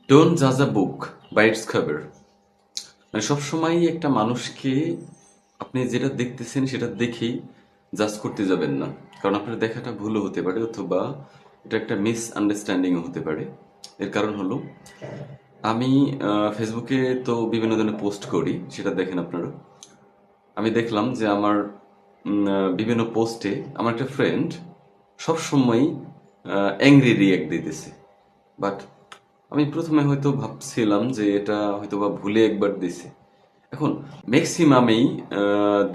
Don't জাজ a book by its cover. মানে সবসময় একটা মানুষকে আপনি যেটা দেখতেছেন সেটা দেখেই জাজ করতে যাবেন না, কারণ আপনার দেখাটা ভুলও হতে পারে, অথবা এটা একটা মিস আন্ডারস্ট্যান্ডিংও হতে পারে। এর কারণ হলো, আমি ফেসবুকে তো বিভিন্ন ধরনের পোস্ট করি, সেটা দেখেন আপনারা। আমি দেখলাম যে আমার বিভিন্ন পোস্টে আমার একটা ফ্রেন্ড সবসময় অ্যাংরি রিয়াক্ট দিতেছে। বাট আমি প্রথমে হয়তো ভাবছিলাম যে এটা হয়তো বা ভুলে একবার দিছে। এখন ম্যাক্সিমামেই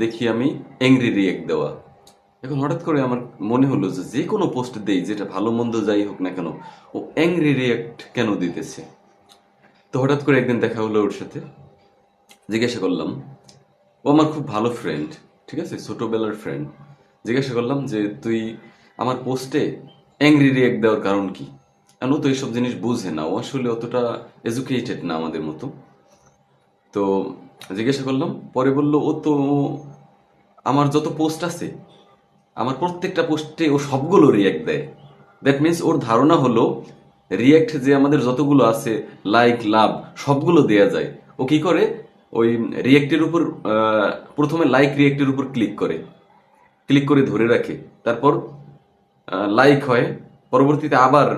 দেখি আমি অ্যাংরি রিয়েক্ট দেওয়া। এখন হঠাৎ করে আমার মনে হলো যে যে কোনো পোস্ট দেই, যেটা ভালো মন্দ যাই হোক না কেন, ও অ্যাংরি রিয়েক্ট কেন দিতেছে। তো হঠাৎ করে একদিন দেখা হলো ওর সাথে, জিজ্ঞাসা করলাম, ও আমার খুব ভালো ফ্রেন্ড, ঠিক আছে, ছোটবেলার ফ্রেন্ড। জিজ্ঞাসা করলাম যে তুই আমার পোস্টে অ্যাংরি রিয়েক্ট দেওয়ার কারণ কি। কারণ ও তো এইসব জিনিস বুঝে না, ও আসলে অতটা এডুকেটেড না আমাদের মতো। তো জিজ্ঞাসা করলাম, পরে বলল ও তো আমার যত পোস্ট আছে, আমার প্রত্যেকটা পোস্টে ও সবগুলো রিয়াক্ট দেয়। দ্যাট মিন্স ওর ধারণা হলো রিয়াক্ট যে আমাদের যতগুলো আছে, লাইক, লাভ, সবগুলো দেয়া যায়। ও কি করে, ওই রিয়াক্টের উপর প্রথমে লাইক রিয়াক্টের উপর ক্লিক করে, ক্লিক করে ধরে রাখে, তারপর লাইক হয়, পরবর্তীতে আবার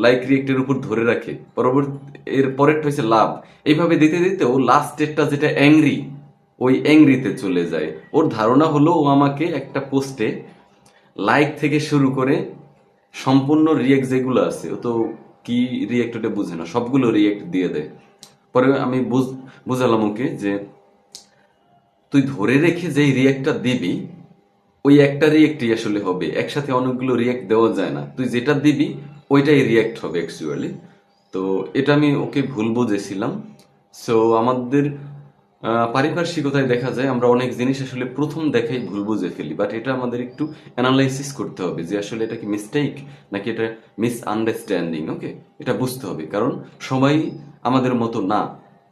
লাইক রিয়েক্টের উপর ধরে রাখে, পরবর্তী এর পরেরটা হচ্ছে লাভ। এইভাবে দিতে দিতে ও লাস্টেরটা যেটা অ্যাংরি, ওই অ্যাংরিতে চলে যায়। ওর ধারণা হলো ও আমাকে একটা পোস্টে লাইক থেকে শুরু করে সম্পূর্ণ রিয়েক্ট যেগুলো আছে, ও তো কি রিয়েক্ট ওটা বুঝে না, সবগুলো রিয়েক্ট দিয়ে দেয়। পরে আমি বুঝালাম ওকে যে তুই ধরে রেখে যেই রিয়েক্টটা দিবি, ওই একটা রিয়েক্টই আসলে হবে, একসাথে অনেকগুলো রিয়েক্ট দেওয়া যায় না। তুই যেটা দিবি ওইটাই রিয়েক্ট হবে অ্যাকচুয়ালি। তো এটা আমি ওকে ভুল বুঝেছিলাম। সো আমাদের পারিপার্শ্বিকতায় দেখা যায় আমরা অনেক জিনিস আসলে প্রথম দেখাই ভুল বুঝে ফেলি, বাট এটা আমাদের একটু অ্যানালাইসিস করতে হবে যে আসলে এটা কি মিস্টেক নাকি এটা মিস আন্ডারস্ট্যান্ডিং। ওকে, এটা বুঝতে হবে, কারণ সবাই আমাদের মতো না।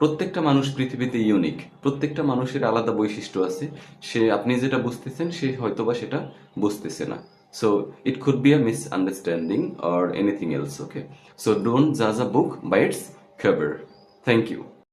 প্রত্যেকটা মানুষ পৃথিবীতে ইউনিক, প্রত্যেকটা মানুষের আলাদা বৈশিষ্ট্য আছে। সে আপনি যেটা বুঝতেছেন সে হয়তোবা সেটা বুঝতেছে না। So it could be a misunderstanding or anything else. Okay, so don't জাজ a book by its cover. Thank you.